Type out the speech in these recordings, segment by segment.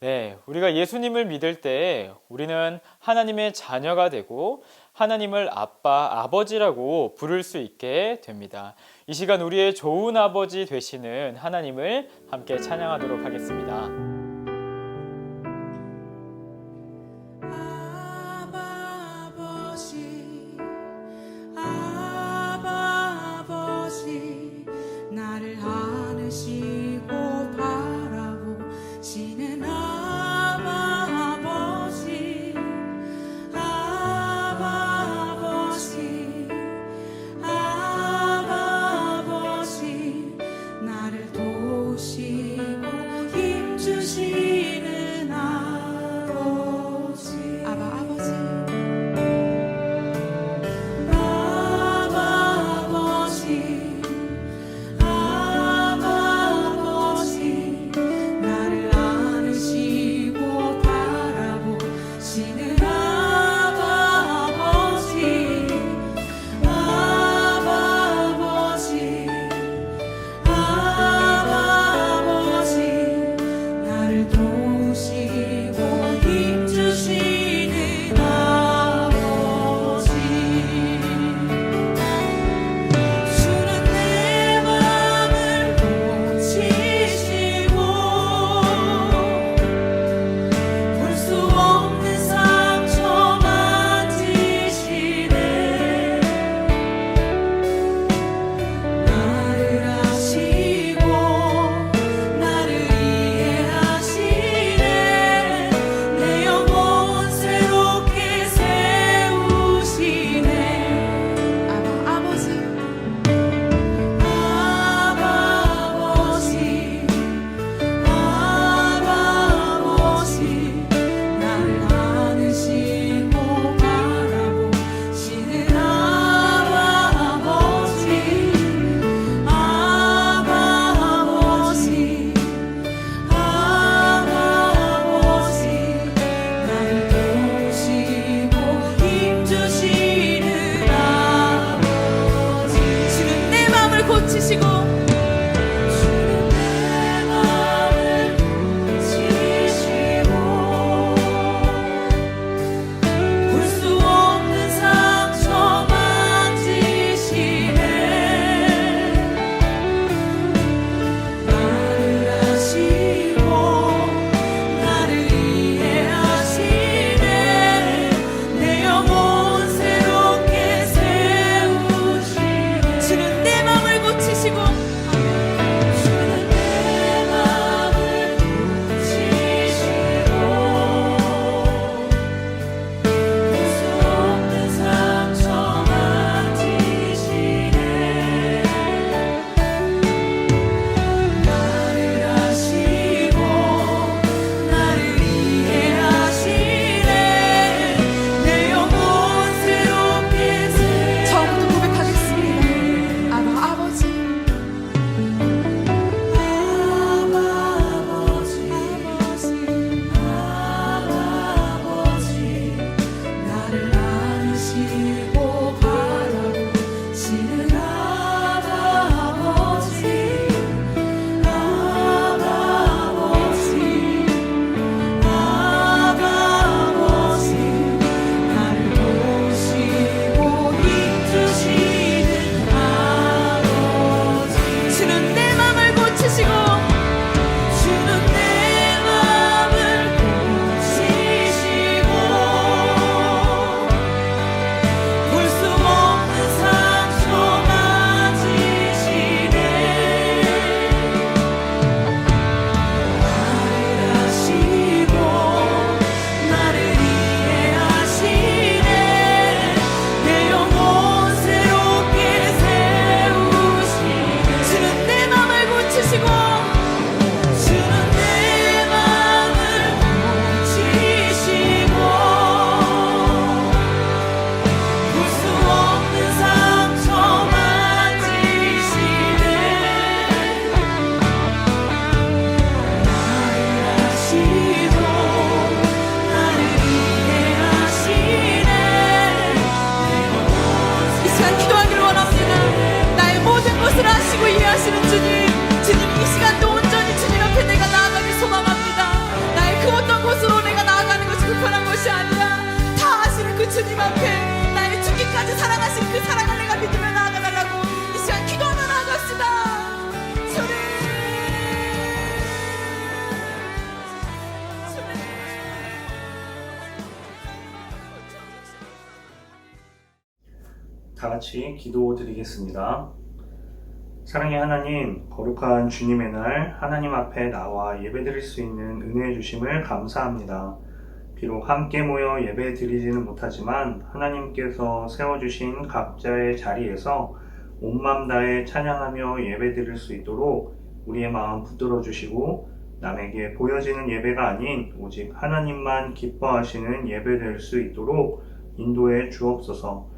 네, 우리가 예수님을 믿을 때 우리는 하나님의 자녀가 되고 하나님을 아빠, 아버지라고 부를 수 있게 됩니다. 이 시간 우리의 좋은 아버지 되시는 하나님을 함께 찬양하도록 하겠습니다. 아바 아버지 나를 안으시고 바라보시는 아바 아버지 아바 아버지 아바 아버지 나를 도우시고 힘주시고 다 같이 기도드리겠습니다. 사랑의 하나님, 거룩한 주님의 날 하나님 앞에 나와 예배드릴 수 있는 은혜 주심을 감사합니다. 비록 함께 모여 예배드리지는 못하지만 하나님께서 세워주신 각자의 자리에서 온 맘 다해 찬양하며 예배드릴 수 있도록 우리의 마음 붙들어 주시고 남에게 보여지는 예배가 아닌 오직 하나님만 기뻐하시는 예배 될 수 있도록 인도해 주옵소서.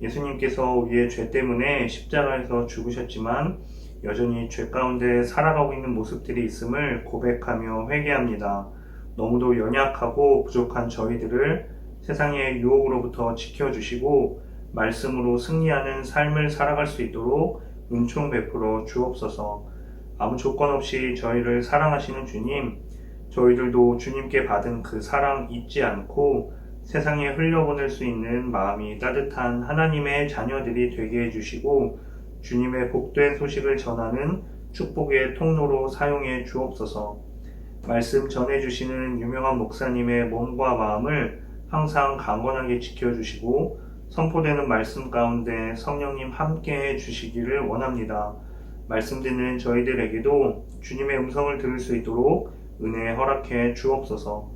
예수님께서 우리의 죄 때문에 십자가에서 죽으셨지만 여전히 죄 가운데 살아가고 있는 모습들이 있음을 고백하며 회개합니다. 너무도 연약하고 부족한 저희들을 세상의 유혹으로부터 지켜주시고 말씀으로 승리하는 삶을 살아갈 수 있도록 은총 베풀어 주옵소서. 아무 조건 없이 저희를 사랑하시는 주님, 저희들도 주님께 받은 그 사랑 잊지 않고 세상에 흘려보낼 수 있는 마음이 따뜻한 하나님의 자녀들이 되게 해주시고 주님의 복된 소식을 전하는 축복의 통로로 사용해 주옵소서. 말씀 전해주시는 유명한 목사님의 몸과 마음을 항상 강건하게 지켜주시고 선포되는 말씀 가운데 성령님 함께해 주시기를 원합니다. 말씀 듣는 저희들에게도 주님의 음성을 들을 수 있도록 은혜 허락해 주옵소서.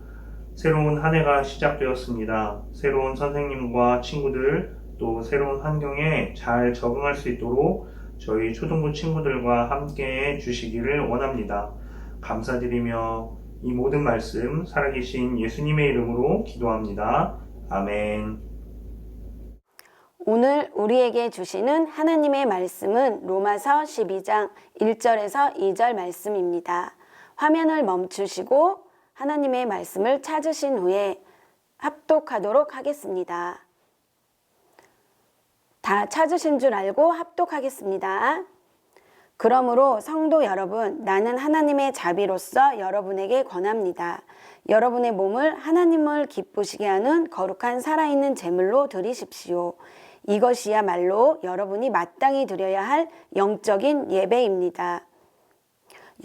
새로운 한 해가 시작되었습니다. 새로운 선생님과 친구들 또 새로운 환경에 잘 적응할 수 있도록 저희 초등부 친구들과 함께 주시기를 원합니다. 감사드리며 이 모든 말씀 살아계신 예수님의 이름으로 기도합니다. 아멘. 오늘 우리에게 주시는 하나님의 말씀은 로마서 12장 1절에서 2절 말씀입니다. 화면을 멈추시고 하나님의 말씀을 찾으신 후에 합독하도록 하겠습니다. 다 찾으신 줄 알고 합독하겠습니다. 그러므로 성도 여러분, 나는 하나님의 자비로서 여러분에게 권합니다. 여러분의 몸을 하나님을 기쁘시게 하는 거룩한 살아있는 제물로 드리십시오. 이것이야말로 여러분이 마땅히 드려야 할 영적인 예배입니다.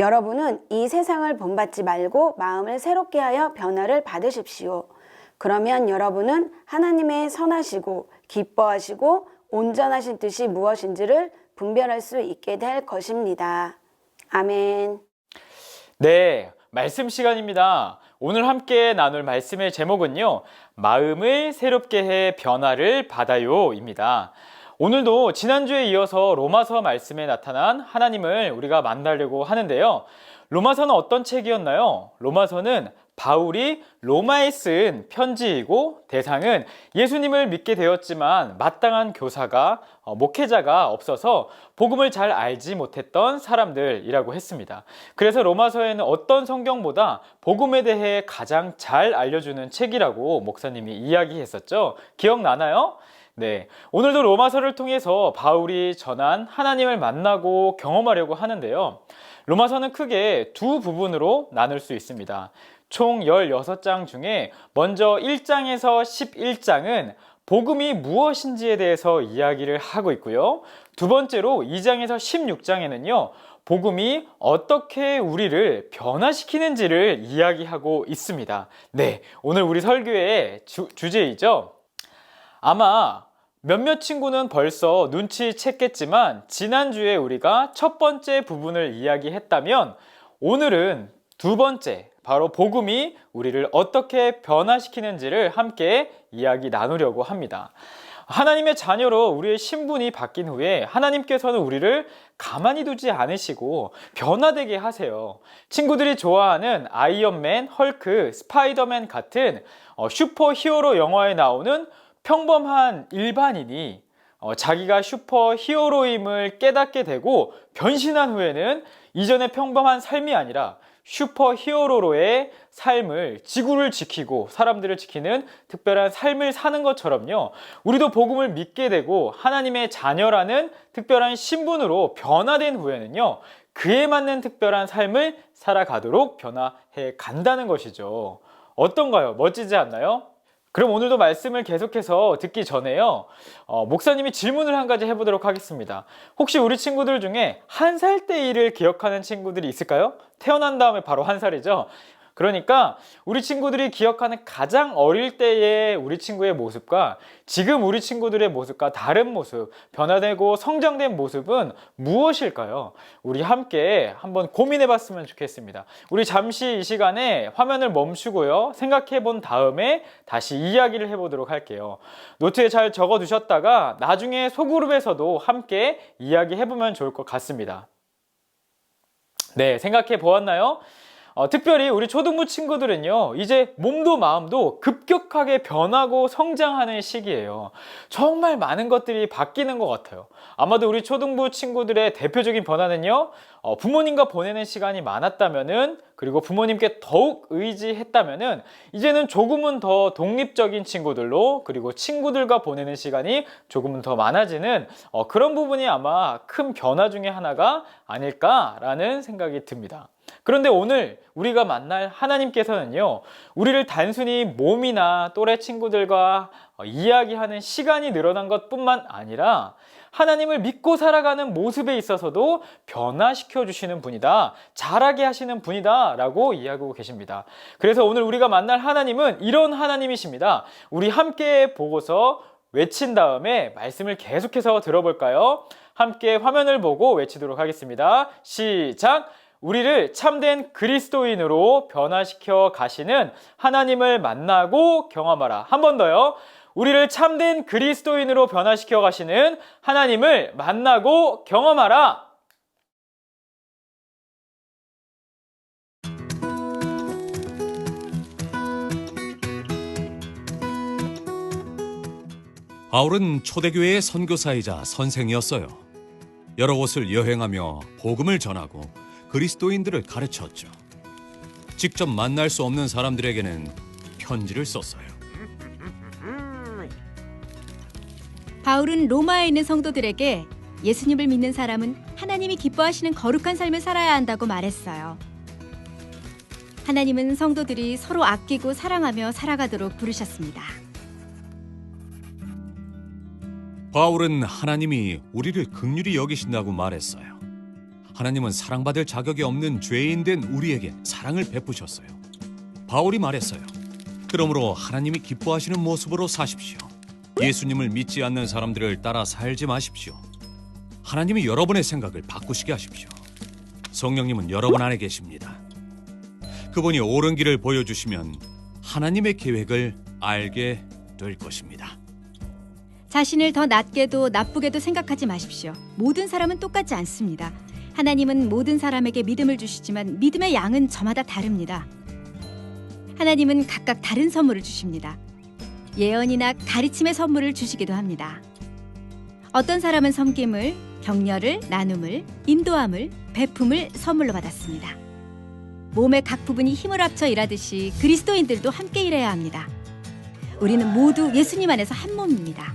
여러분은 이 세상을 본받지 말고 마음을 새롭게 하여 변화를 받으십시오. 그러면 여러분은 하나님의 선하시고 기뻐하시고 온전하신 뜻이 무엇인지를 분별할 수 있게 될 것입니다. 아멘. 네, 말씀 시간입니다. 오늘 함께 나눌 말씀의 제목은요, 마음을 새롭게 해 변화를 받아요입니다. 오늘도 지난주에 이어서 로마서 말씀에 나타난 하나님을 우리가 만나려고 하는데요. 로마서는 어떤 책이었나요? 로마서는 바울이 로마에 쓴 편지이고 대상은 예수님을 믿게 되었지만 마땅한 교사가 목회자가 없어서 복음을 잘 알지 못했던 사람들이라고 했습니다. 그래서 로마서에는 어떤 성경보다 복음에 대해 가장 잘 알려주는 책이라고 목사님이 이야기했었죠. 기억나나요? 네, 오늘도 로마서를 통해서 바울이 전한 하나님을 만나고 경험하려고 하는데요. 로마서는 크게 두 부분으로 나눌 수 있습니다. 총 16장 중에 먼저 1장에서 11장은 복음이 무엇인지에 대해서 이야기를 하고 있고요. 두 번째로 2장에서 16장에는요, 복음이 어떻게 우리를 변화시키는지를 이야기하고 있습니다. 네, 오늘 우리 설교의 주제이죠. 아마 몇몇 친구는 벌써 눈치챘겠지만 지난주에 우리가 첫 번째 부분을 이야기했다면 오늘은 두 번째, 바로 복음이 우리를 어떻게 변화시키는지를 함께 이야기 나누려고 합니다. 하나님의 자녀로 우리의 신분이 바뀐 후에 하나님께서는 우리를 가만히 두지 않으시고 변화되게 하세요. 친구들이 좋아하는 아이언맨, 헐크, 스파이더맨 같은 슈퍼히어로 영화에 나오는 평범한 일반인이 자기가 슈퍼히어로임을 깨닫게 되고 변신한 후에는 이전의 평범한 삶이 아니라 슈퍼히어로로의 삶을, 지구를 지키고 사람들을 지키는 특별한 삶을 사는 것처럼요, 우리도 복음을 믿게 되고 하나님의 자녀라는 특별한 신분으로 변화된 후에는요, 그에 맞는 특별한 삶을 살아가도록 변화해 간다는 것이죠. 어떤가요? 멋지지 않나요? 그럼 오늘도 말씀을 계속해서 듣기 전에요, 목사님이 질문을 한 가지 해보도록 하겠습니다. 혹시 우리 친구들 중에 한 살 때 일을 기억하는 친구들이 있을까요? 태어난 다음에 바로 한 살이죠. 그러니까 우리 친구들이 기억하는 가장 어릴 때의 우리 친구의 모습과 지금 우리 친구들의 모습과 다른 모습, 변화되고 성장된 모습은 무엇일까요? 우리 함께 한번 고민해 봤으면 좋겠습니다. 우리 잠시 이 시간에 화면을 멈추고요. 생각해 본 다음에 다시 이야기를 해보도록 할게요. 노트에 잘 적어 두셨다가 나중에 소그룹에서도 함께 이야기해 보면 좋을 것 같습니다. 네, 생각해 보았나요? 특별히 우리 초등부 친구들은요, 이제 몸도 마음도 급격하게 변하고 성장하는 시기예요. 정말 많은 것들이 바뀌는 것 같아요. 아마도 우리 초등부 친구들의 대표적인 변화는요, 부모님과 보내는 시간이 많았다면은, 그리고 부모님께 더욱 의지했다면은, 이제는 조금은 더 독립적인 친구들로, 그리고 친구들과 보내는 시간이 조금은 더 많아지는 그런 부분이 아마 큰 변화 중에 하나가 아닐까라는 생각이 듭니다. 그런데 오늘 우리가 만날 하나님께서는요, 우리를 단순히 몸이나 또래 친구들과 이야기하는 시간이 늘어난 것뿐만 아니라 하나님을 믿고 살아가는 모습에 있어서도 변화시켜 주시는 분이다, 자라게 하시는 분이다 라고 이야기하고 계십니다. 그래서 오늘 우리가 만날 하나님은 이런 하나님이십니다. 우리 함께 보고서 외친 다음에 말씀을 계속해서 들어볼까요? 함께 화면을 보고 외치도록 하겠습니다. 시작! 우리를 참된 그리스도인으로 변화시켜 가시는 하나님을 만나고 경험하라. 한 번 더요. 우리를 참된 그리스도인으로 변화시켜 가시는 하나님을 만나고 경험하라. 바울은 초대교회의 선교사이자 선생이었어요. 여러 곳을 여행하며 복음을 전하고 그리스도인들을 가르쳤죠. 직접 만날 수 없는 사람들에게는 편지를 썼어요. 바울은 로마에 있는 성도들에게 예수님을 믿는 사람은 하나님이 기뻐하시는 거룩한 삶을 살아야 한다고 말했어요. 하나님은 성도들이 서로 아끼고 사랑하며 살아가도록 부르셨습니다. 바울은 하나님이 우리를 긍휼히 여기신다고 말했어요. 하나님은 사랑받을 자격이 없는 죄인된 우리에게 사랑을 베푸셨어요. 바울이 말했어요. 그러므로 하나님이 기뻐하시는 모습으로 사십시오. 예수님을 믿지 않는 사람들을 따라 살지 마십시오. 하나님이 여러분의 생각을 바꾸시게 하십시오. 성령님은 여러분 안에 계십니다. 그분이 옳은 길을 보여주시면 하나님의 계획을 알게 될 것입니다. 자신을 더 낮게도 나쁘게도 생각하지 마십시오. 모든 사람은 똑같지 않습니다. 하나님은 모든 사람에게 믿음을 주시지만 믿음의 양은 저마다 다릅니다. 하나님은 각각 다른 선물을 주십니다. 예언이나 가르침의 선물을 주시기도 합니다. 어떤 사람은 섬김을, 격려를, 나눔을, 인도함을, 베품을 선물로 받았습니다. 몸의 각 부분이 힘을 합쳐 일하듯이 그리스도인들도 함께 일해야 합니다. 우리는 모두 예수님 안에서 한 몸입니다.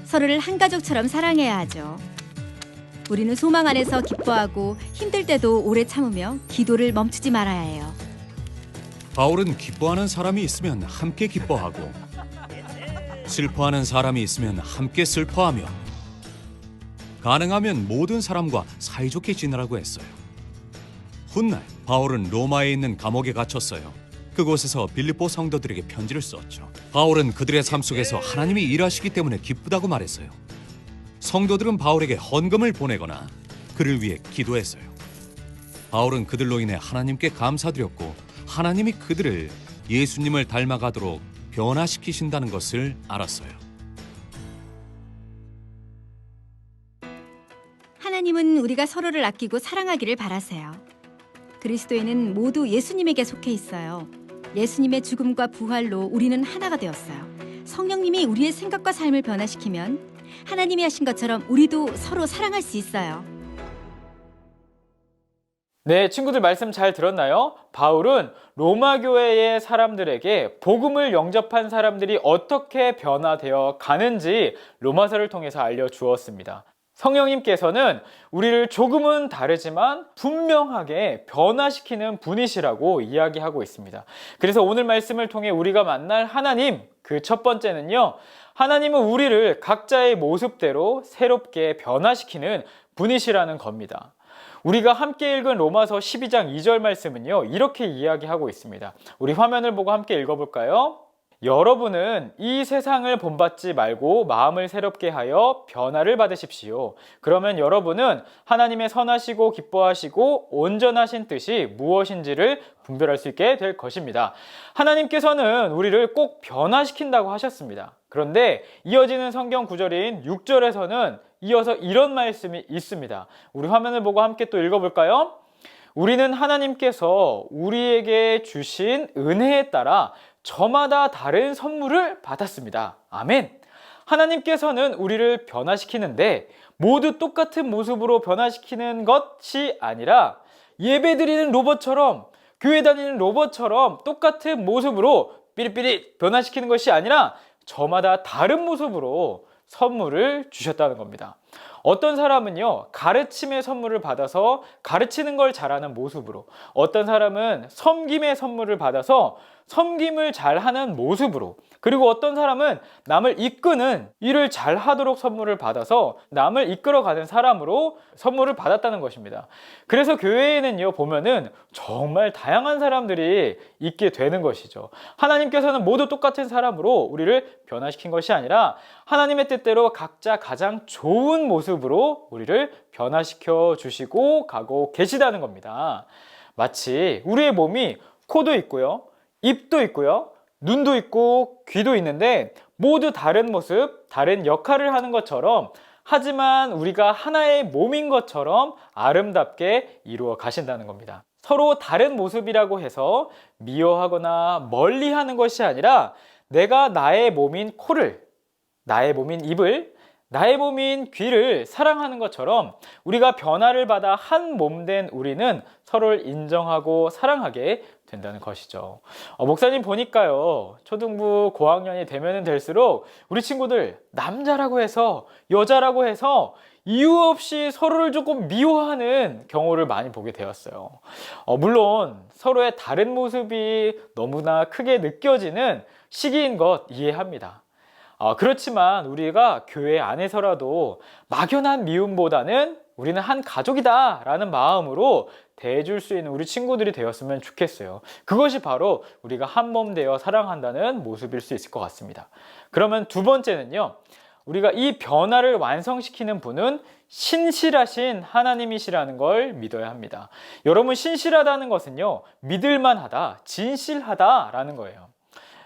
서로를 한 가족처럼 사랑해야 하죠. 우리는 소망 안에서 기뻐하고 힘들 때도 오래 참으며 기도를 멈추지 말아야 해요. 바울은 기뻐하는 사람이 있으면 함께 기뻐하고 슬퍼하는 사람이 있으면 함께 슬퍼하며 가능하면 모든 사람과 사이좋게 지내라고 했어요. 훗날 바울은 로마에 있는 감옥에 갇혔어요. 그곳에서 빌립보 성도들에게 편지를 썼죠. 바울은 그들의 삶 속에서 하나님이 일하시기 때문에 기쁘다고 말했어요. 성도들은 바울에게 헌금을 보내거나 그를 위해 기도했어요. 바울은 그들로 인해 하나님께 감사드렸고 하나님이 그들을 예수님을 닮아가도록 변화시키신다는 것을 알았어요. 하나님은 우리가 서로를 아끼고 사랑하기를 바라세요. 그리스도인은 모두 예수님에게 속해 있어요. 예수님의 죽음과 부활로 우리는 하나가 되었어요. 성령님이 우리의 생각과 삶을 변화시키면 하나님이 하신 것처럼 우리도 서로 사랑할 수 있어요. 네, 친구들 말씀 잘 들었나요? 바울은 로마 교회의 사람들에게 복음을 영접한 사람들이 어떻게 변화되어 가는지 로마서를 통해서 알려주었습니다. 성령님께서는 우리를 조금은 다르지만 분명하게 변화시키는 분이시라고 이야기하고 있습니다. 그래서 오늘 말씀을 통해 우리가 만날 하나님, 그 첫 번째는요, 하나님은 우리를 각자의 모습대로 새롭게 변화시키는 분이시라는 겁니다. 우리가 함께 읽은 로마서 12장 2절 말씀은요, 이렇게 이야기하고 있습니다. 우리 화면을 보고 함께 읽어볼까요? 여러분은 이 세상을 본받지 말고 마음을 새롭게 하여 변화를 받으십시오. 그러면 여러분은 하나님의 선하시고 기뻐하시고 온전하신 뜻이 무엇인지를 분별할 수 있게 될 것입니다. 하나님께서는 우리를 꼭 변화시킨다고 하셨습니다. 그런데 이어지는 성경 구절인 6절에서는 이어서 이런 말씀이 있습니다. 우리 화면을 보고 함께 또 읽어볼까요? 우리는 하나님께서 우리에게 주신 은혜에 따라 저마다 다른 선물을 받았습니다. 아멘. 하나님께서는 우리를 변화시키는데 모두 똑같은 모습으로 변화시키는 것이 아니라 예배드리는 로봇처럼, 교회 다니는 로봇처럼 똑같은 모습으로 삐릿삐릿 변화시키는 것이 아니라 저마다 다른 모습으로 선물을 주셨다는 겁니다. 어떤 사람은요, 가르침의 선물을 받아서 가르치는 걸 잘하는 모습으로, 어떤 사람은 섬김의 선물을 받아서 섬김을 잘하는 모습으로, 그리고 어떤 사람은 남을 이끄는 일을 잘하도록 선물을 받아서 남을 이끌어가는 사람으로 선물을 받았다는 것입니다. 그래서 교회에는요, 보면은 정말 다양한 사람들이 있게 되는 것이죠. 하나님께서는 모두 똑같은 사람으로 우리를 변화시킨 것이 아니라 하나님의 뜻대로 각자 가장 좋은 모습으로 우리를 변화시켜 주시고 가고 계시다는 겁니다. 마치 우리의 몸이 코도 있고요, 입도 있고요, 눈도 있고 귀도 있는데 모두 다른 모습, 다른 역할을 하는 것처럼, 하지만 우리가 하나의 몸인 것처럼 아름답게 이루어 가신다는 겁니다. 서로 다른 모습이라고 해서 미워하거나 멀리하는 것이 아니라 내가 나의 몸인 코를, 나의 몸인 입을, 나의 몸인 귀를 사랑하는 것처럼 우리가 변화를 받아 한 몸 된 우리는 서로를 인정하고 사랑하게 된다는 것이죠. 목사님 보니까요, 초등부 고학년이 되면 될수록 우리 친구들 남자라고 해서 여자라고 해서 이유 없이 서로를 조금 미워하는 경우를 많이 보게 되었어요. 물론 서로의 다른 모습이 너무나 크게 느껴지는 시기인 것 이해합니다. 그렇지만 우리가 교회 안에서라도 막연한 미움보다는 우리는 한 가족이다 라는 마음으로 대해줄 수 있는 우리 친구들이 되었으면 좋겠어요. 그것이 바로 우리가 한 몸 되어 사랑한다는 모습일 수 있을 것 같습니다. 그러면 두 번째는요, 우리가 이 변화를 완성시키는 분은 신실하신 하나님이시라는 걸 믿어야 합니다. 여러분, 신실하다는 것은요, 믿을만하다, 진실하다라는 거예요.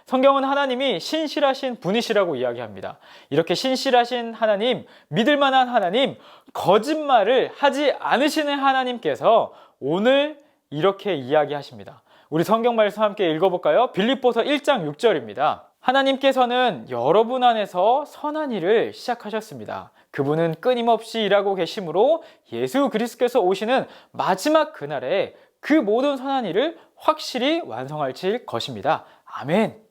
성경은 하나님이 신실하신 분이시라고 이야기합니다. 이렇게 신실하신 하나님, 믿을만한 하나님, 거짓말을 하지 않으시는 하나님께서 오늘 이렇게 이야기하십니다. 우리 성경 말씀 함께 읽어볼까요? 빌립보서 1장 6절입니다. 하나님께서는 여러분 안에서 선한 일을 시작하셨습니다. 그분은 끊임없이 일하고 계시므로 예수 그리스도께서 오시는 마지막 그날에 그 모든 선한 일을 확실히 완성하실 것입니다. 아멘.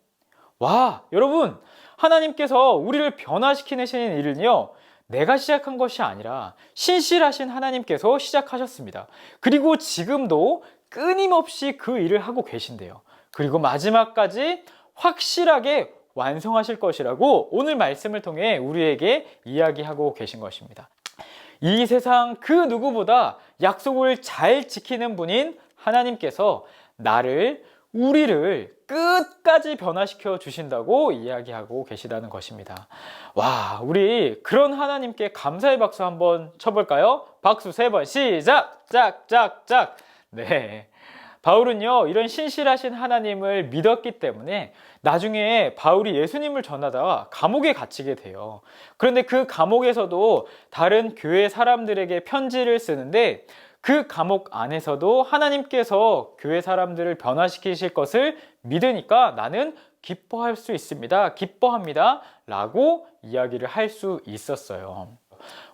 와, 여러분, 하나님께서 우리를 변화시키는 일은요, 내가 시작한 것이 아니라 신실하신 하나님께서 시작하셨습니다. 그리고 지금도 끊임없이 그 일을 하고 계신대요. 그리고 마지막까지 확실하게 완성하실 것이라고 오늘 말씀을 통해 우리에게 이야기하고 계신 것입니다. 이 세상 그 누구보다 약속을 잘 지키는 분인 하나님께서 우리를 끝까지 변화시켜 주신다고 이야기하고 계시다는 것입니다. 와, 우리 그런 하나님께 감사의 박수 한번 쳐볼까요? 박수 3번 시작! 짝짝짝! 네, 바울은요, 이런 신실하신 하나님을 믿었기 때문에 나중에 바울이 예수님을 전하다가 감옥에 갇히게 돼요. 그런데 그 감옥에서도 다른 교회 사람들에게 편지를 쓰는데 그 감옥 안에서도 하나님께서 교회 사람들을 변화시키실 것을 믿으니까 나는 기뻐할 수 있습니다. 기뻐합니다. 라고 이야기를 할 수 있었어요.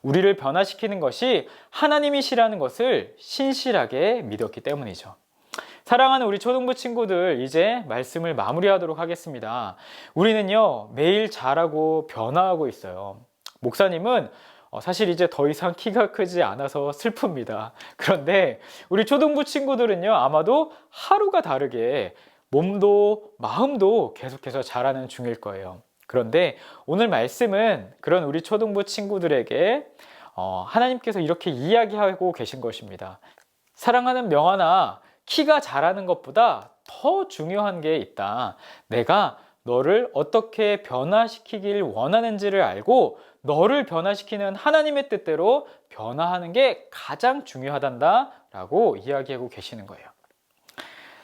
우리를 변화시키는 것이 하나님이시라는 것을 신실하게 믿었기 때문이죠. 사랑하는 우리 초등부 친구들, 이제 말씀을 마무리하도록 하겠습니다. 우리는요, 매일 자라고 변화하고 있어요. 목사님은 사실 이제 더 이상 키가 크지 않아서 슬픕니다. 그런데 우리 초등부 친구들은요, 아마도 하루가 다르게 몸도 마음도 계속해서 자라는 중일 거예요. 그런데 오늘 말씀은 그런 우리 초등부 친구들에게 하나님께서 이렇게 이야기하고 계신 것입니다. 사랑하는 명아나, 키가 자라는 것보다 더 중요한 게 있다. 내가 너를 어떻게 변화시키길 원하는지를 알고 너를 변화시키는 하나님의 뜻대로 변화하는 게 가장 중요하단다 라고 이야기하고 계시는 거예요.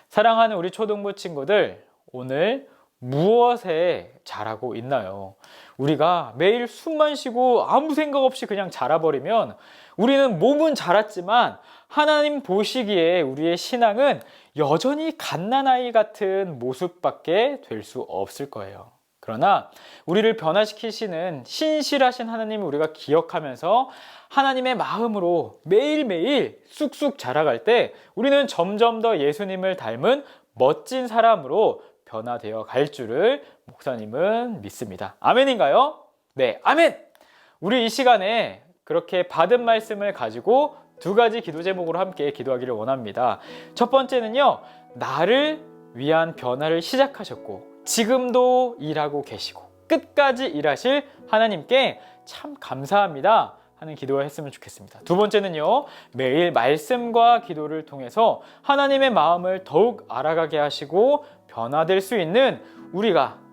사랑하는 우리 초등부 친구들, 오늘 무엇에 자라고 있나요? 우리가 매일 숨만 쉬고 아무 생각 없이 그냥 자라버리면 우리는 몸은 자랐지만 하나님 보시기에 우리의 신앙은 여전히 갓난아이 같은 모습밖에 될 수 없을 거예요. 그러나 우리를 변화시키시는 신실하신 하나님을 우리가 기억하면서 하나님의 마음으로 매일매일 쑥쑥 자라갈 때 우리는 점점 더 예수님을 닮은 멋진 사람으로 변화되어 갈 줄을 목사님은 믿습니다. 아멘인가요? 네, 아멘! 우리 이 시간에 그렇게 받은 말씀을 가지고 두 가지 기도 제목으로 함께 기도하기를 원합니다. 첫 번째는요, 나를 위한 변화를 시작하셨고 지금도 일하고 계시고 끝까지 일하실 하나님께 참 감사합니다 하는 기도를 했으면 좋겠습니다. 두 번째는요, 매일 말씀과 기도를 통해서 하나님의 마음을 더욱 알아가게 하시고 변화될 수 있는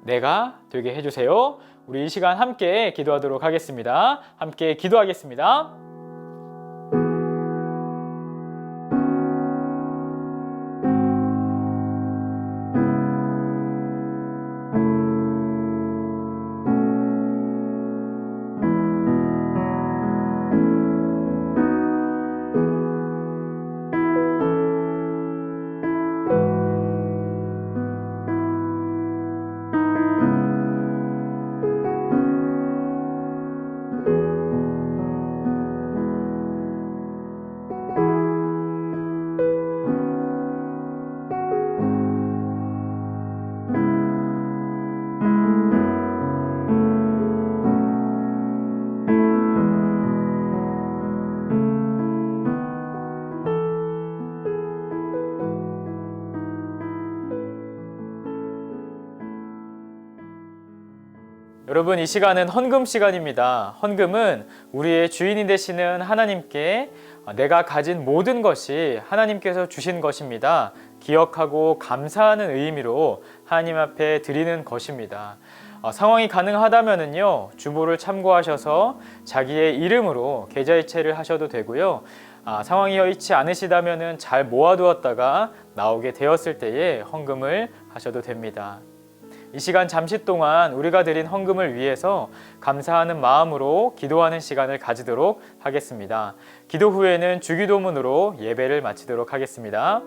내가 되게 해주세요. 우리 이 시간 함께 기도하도록 하겠습니다. 함께 기도하겠습니다. 여러분, 이 시간은 헌금 시간입니다. 헌금은 우리의 주인이 되시는 하나님께 내가 가진 모든 것이 하나님께서 주신 것입니다. 기억하고 감사하는 의미로 하나님 앞에 드리는 것입니다. 상황이 가능하다면요, 주보를 참고하셔서 자기의 이름으로 계좌이체를 하셔도 되고요. 상황이 여의치 않으시다면은 잘 모아두었다가 나오게 되었을 때에 헌금을 하셔도 됩니다. 이 시간 잠시 동안 우리가 드린 헌금을 위해서 감사하는 마음으로 기도하는 시간을 가지도록 하겠습니다. 기도 후에는 주기도문으로 예배를 마치도록 하겠습니다.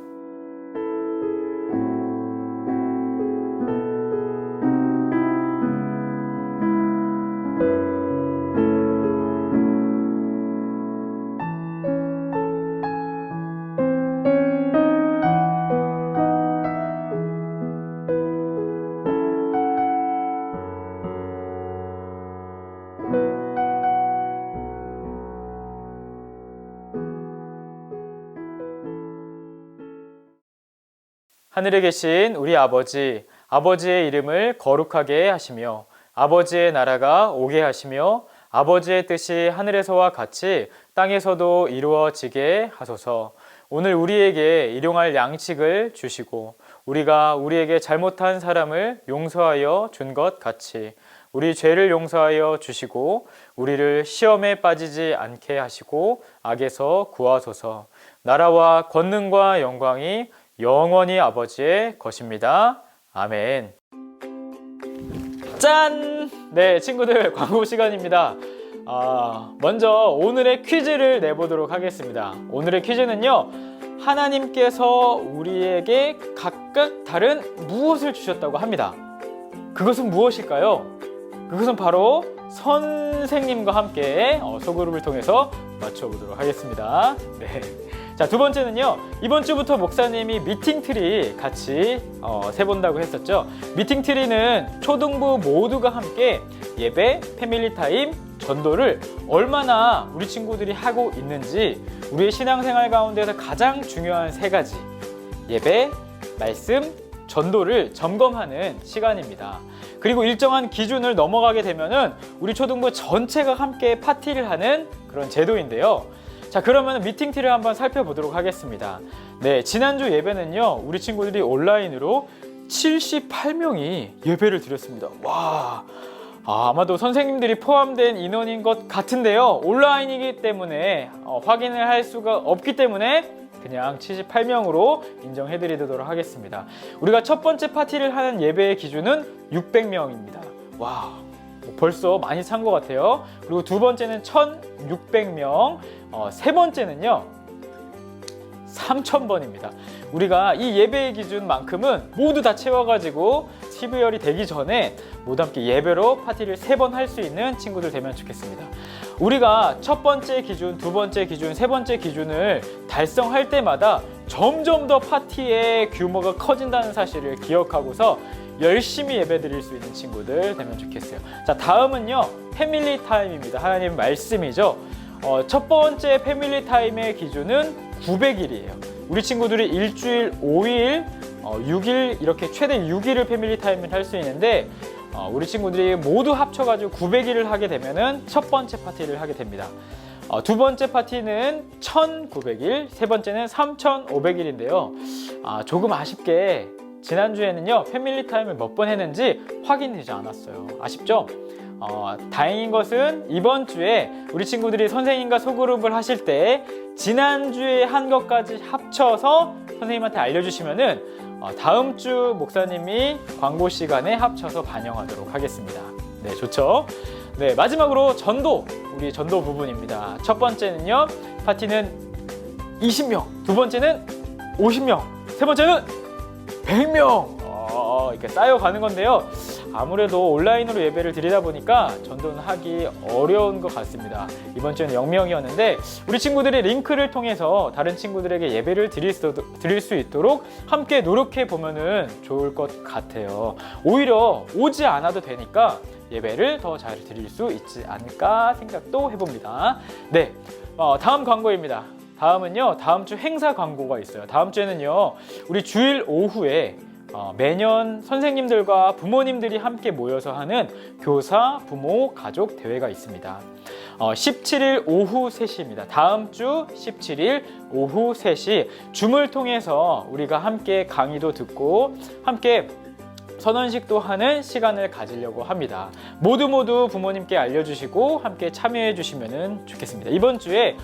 하늘에 계신 우리 아버지, 아버지의 이름을 거룩하게 하시며 아버지의 나라가 오게 하시며 아버지의 뜻이 하늘에서와 같이 땅에서도 이루어지게 하소서. 오늘 우리에게 일용할 양식을 주시고 우리가 우리에게 잘못한 사람을 용서하여 준 것 같이 우리 죄를 용서하여 주시고 우리를 시험에 빠지지 않게 하시고 악에서 구하소서. 나라와 권능과 영광이 영원히 아버지의 것입니다. 아멘. 짠! 네, 친구들, 광고 시간입니다. 먼저 오늘의 퀴즈를 내보도록 하겠습니다. 오늘의 퀴즈는요, 하나님께서 우리에게 각각 다른 무엇을 주셨다고 합니다. 그것은 무엇일까요? 그것은 바로 선생님과 함께 소그룹을 통해서 맞춰보도록 하겠습니다. 네. 자, 두 번째는요, 이번 주부터 목사님이 미팅트리 같이 세본다고 했었죠. 미팅트리는 초등부 모두가 함께 예배, 패밀리타임, 전도를 얼마나 우리 친구들이 하고 있는지 우리의 신앙생활 가운데서 가장 중요한 세 가지, 예배, 말씀, 전도를 점검하는 시간입니다. 그리고 일정한 기준을 넘어가게 되면은 우리 초등부 전체가 함께 파티를 하는 그런 제도인데요. 자, 그러면 미팅티를 한번 살펴보도록 하겠습니다. 네, 지난주 예배는요, 우리 친구들이 온라인으로 78명이 예배를 드렸습니다. 와, 아마도 선생님들이 포함된 인원인 것 같은데요. 온라인이기 때문에 확인을 할 수가 없기 때문에 그냥 78명으로 인정해드리도록 하겠습니다. 우리가 첫 번째 파티를 하는 예배의 기준은 600명입니다. 와, 벌써 많이 찬 것 같아요. 그리고 두 번째는 1600명, 세 번째는요 3000번입니다. 우리가 이 예배의 기준만큼은 모두 다 채워가지고 12월이 되기 전에 모두 함께 예배로 파티를 3번 할 수 있는 친구들 되면 좋겠습니다. 우리가 첫 번째 기준, 두 번째 기준, 세 번째 기준을 달성할 때마다 점점 더 파티의 규모가 커진다는 사실을 기억하고서 열심히 예배 드릴 수 있는 친구들 되면 좋겠어요. 자, 다음은요 패밀리 타임입니다. 하나님 말씀이죠. 첫 번째 패밀리 타임의 기준은 900일이에요. 우리 친구들이 일주일 5일, 6일 이렇게 최대 6일을 패밀리 타임을 할 수 있는데 우리 친구들이 모두 합쳐가지고 900일을 하게 되면은 첫 번째 파티를 하게 됩니다. 두 번째 파티는 1900일, 세 번째는 3500일인데요. 조금 아쉽게 지난주에는요 패밀리 타임을 몇 번 했는지 확인되지 않았어요. 아쉽죠? 다행인 것은 이번 주에 우리 친구들이 선생님과 소그룹을 하실 때 지난주에 한 것까지 합쳐서 선생님한테 알려주시면은 다음 주 목사님이 광고 시간에 합쳐서 반영하도록 하겠습니다. 네, 좋죠? 네, 마지막으로 전도, 우리 전도 부분입니다. 첫 번째는요 파티는 20명, 두 번째는 50명, 세 번째는 100명 이렇게 쌓여가는 건데요. 아무래도 온라인으로 예배를 드리다 보니까 전도는 하기 어려운 것 같습니다. 이번 주에는 0명이었는데 우리 친구들이 링크를 통해서 다른 친구들에게 예배를 드릴 수 있도록 함께 노력해 보면은 좋을 것 같아요. 오히려 오지 않아도 되니까 예배를 더 잘 드릴 수 있지 않을까 생각도 해봅니다. 네, 다음 광고입니다. 다음은요 다음 주 행사 광고가 있어요. 다음 주에는요 우리 주일 오후에 매년 선생님들과 부모님들이 함께 모여서 하는 교사, 부모, 가족 대회가 있습니다. 17일 오후 3시입니다. 다음 주 17일 오후 3시 줌을 통해서 우리가 함께 강의도 듣고 함께 선언식도 하는 시간을 가지려고 합니다. 모두 부모님께 알려주시고 함께 참여해 주시면 좋겠습니다. 이번 주에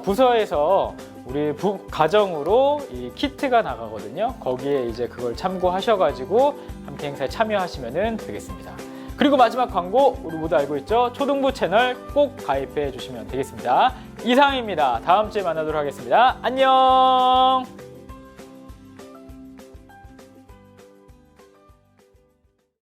부서에서 우리 가정으로 이 키트가 나가거든요. 거기에 이제 그걸 참고하셔가지고 함께 행사에 참여하시면 되겠습니다. 그리고 마지막 광고, 우리 모두 알고 있죠? 초등부 채널 꼭 가입해 주시면 되겠습니다. 이상입니다. 다음 주에 만나도록 하겠습니다. 안녕.